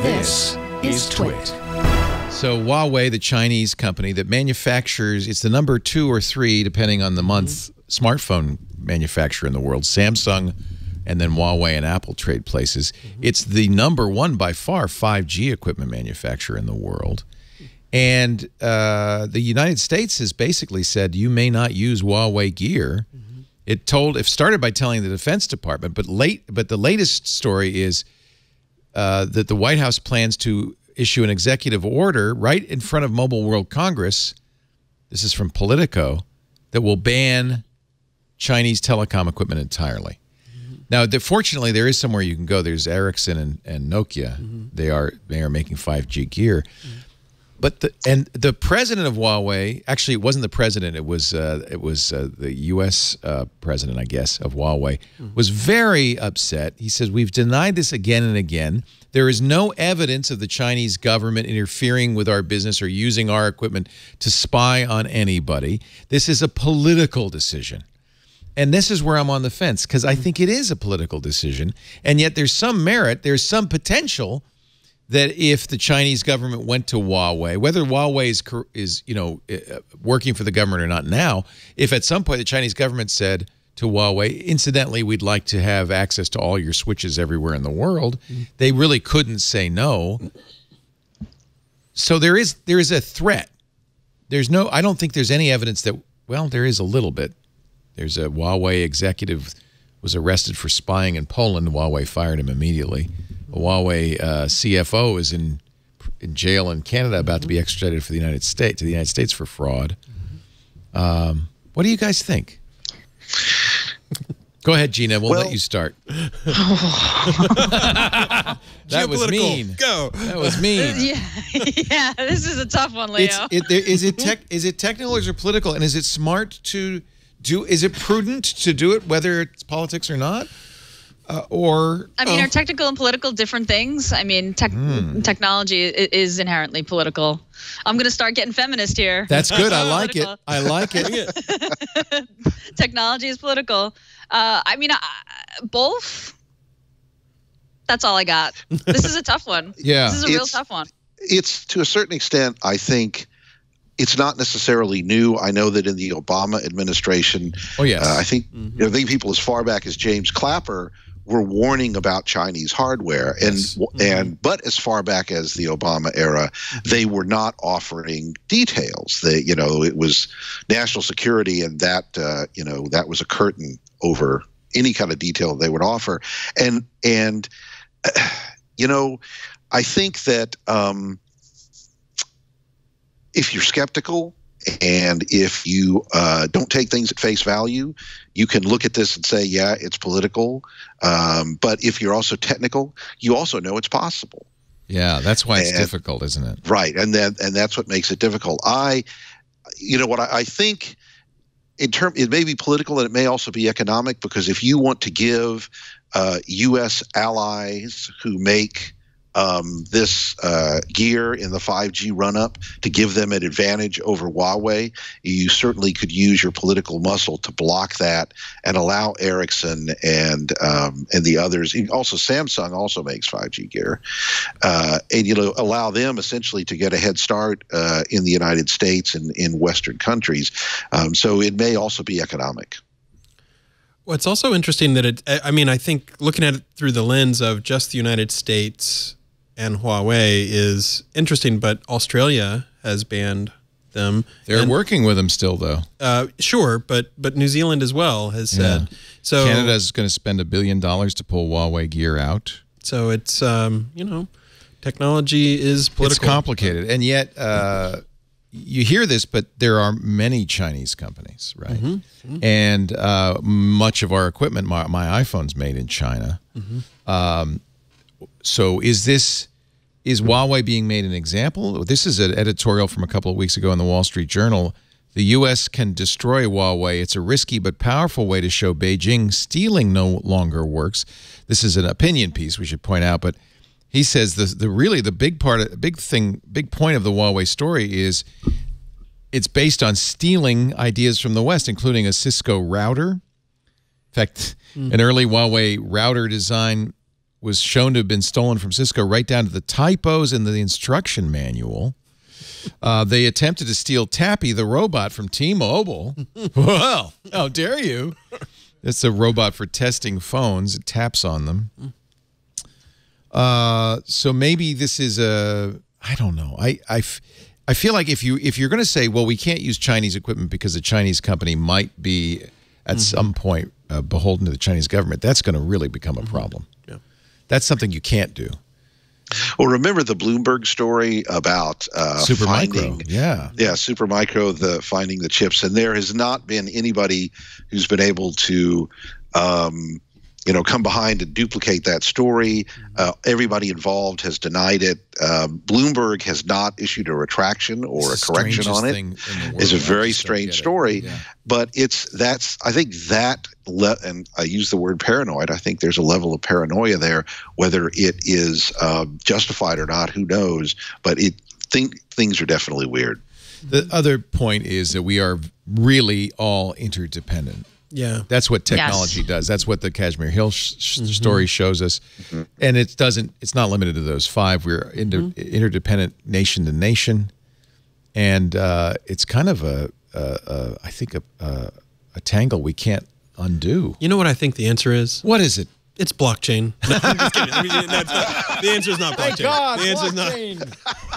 This is TWiT. So Huawei, the Chinese company that manufactures, it's the number 2 or 3, depending on the month, smartphone manufacturer in the world. Samsung and then Huawei and Apple trade places. It's the number 1 by far 5G equipment manufacturer in the world. And the United States has basically said you may not use Huawei gear. It started by telling the Defense Department, but the latest story is that the White House plans to issue an executive order right in front of Mobile World Congress. This is from Politico, that will ban Chinese telecom equipment entirely. Now, fortunately, there is somewhere you can go. There's Ericsson and Nokia. They are making 5G gear. But the president of Huawei, actually, it wasn't the president. It was the U.S. President, I guess, of Huawei, was very upset. He says, "We've denied this again and again. There is no evidence of the Chinese government interfering with our business or using our equipment to spy on anybody. This is a political decision." And this is where I'm on the fence, because I think it is a political decision, and yet there's some merit, there's some potential that if the Chinese government went to Huawei, whether Huawei is working for the government or not now, if at some point the Chinese government said to Huawei, incidentally, we'd like to have access to all your switches everywhere in the world, they really couldn't say no. So there is a threat. I don't think there's any evidence that, well, there is a little bit. There's a Huawei executive was arrested for spying in Poland. Huawei fired him immediately. A Huawei CFO is in jail in Canada, about to be extradited to the United States for fraud. What do you guys think? Go ahead, Gina. We'll let you start. That was mean. Go. That was mean. Yeah, this is a tough one, Leo. Is it technical or is it political? And is it smart to do? Is it prudent to do it, whether it's politics or not? Are technical and political different things? I mean, technology is inherently political. I'm going to start getting feminist here. That's good. I like it. I like it. Technology is political. Both. That's all I got. This is a tough one. Yeah. This is a real tough one. It's, to a certain extent, I think, it's not necessarily new. I know that in the Obama administration, I think people as far back as James Clapper were warning about Chinese hardware, but as far back as the Obama era, they were not offering details. It was national security, and that was a curtain over any kind of detail they would offer. And I think that if you're skeptical and if you don't take things at face value, you can look at this and say, yeah, it's political. But if you're also technical, you also know it's possible. Yeah, that's why it's difficult, isn't it? Right, and that's what makes it difficult. I think it may be political and it may also be economic, because if you want to give U.S. allies who make this gear in the 5G run-up, to give them an advantage over Huawei, you certainly could use your political muscle to block that and allow Ericsson and the others. Also, Samsung also makes 5G gear, and allow them essentially to get a head start in the United States and in Western countries. So it may also be economic. Well, it's also interesting that I think looking at it through the lens of just the United States and Huawei is interesting, but Australia has banned them. They're working with them still, though. Sure, but New Zealand as well has said. So Canada's going to spend $1 billion to pull Huawei gear out. So it's technology is political. It's complicated, and yet you hear this, but there are many Chinese companies, right? And much of our equipment, my iPhone's made in China. So is Huawei being made an example? This is an editorial from a couple of weeks ago in the Wall Street Journal. The U.S. can destroy Huawei. It's a risky but powerful way to show Beijing stealing no longer works. This is an opinion piece, we should point out, but he says the big point of the Huawei story is it's based on stealing ideas from the West, including a Cisco router. In fact, an early Huawei router design was shown to have been stolen from Cisco right down to the typos in the instruction manual. They attempted to steal Tappy, the robot from T-Mobile. Well, how dare you? It's a robot for testing phones. It taps on them. So maybe this is I don't know. I feel like if you're going to say, well, we can't use Chinese equipment because a Chinese company might be at some point beholden to the Chinese government, that's going to really become a problem. Yeah. That's something you can't do. Well, remember the Bloomberg story about Supermicro? Yeah, Supermicro, finding the chips, and there has not been anybody who's been able to come behind and duplicate that story. Everybody involved has denied it. Bloomberg has not issued a retraction or a correction on it. It's a very strange story, but I think that, and I use the word paranoid, I think there's a level of paranoia there. Whether it is justified or not, who knows? But things are definitely weird. The other point is that we are really all interdependent. Yeah, that's what technology does. That's what the Kashmir Hill story shows us, and it's not limited to those five. We're interdependent nation to nation, and it's kind of I think a tangle we can't undo. You know what I think the answer is? What is it? It's blockchain. No, I'm just kidding. The answer is not blockchain. Thank God, the answer is blockchain. not.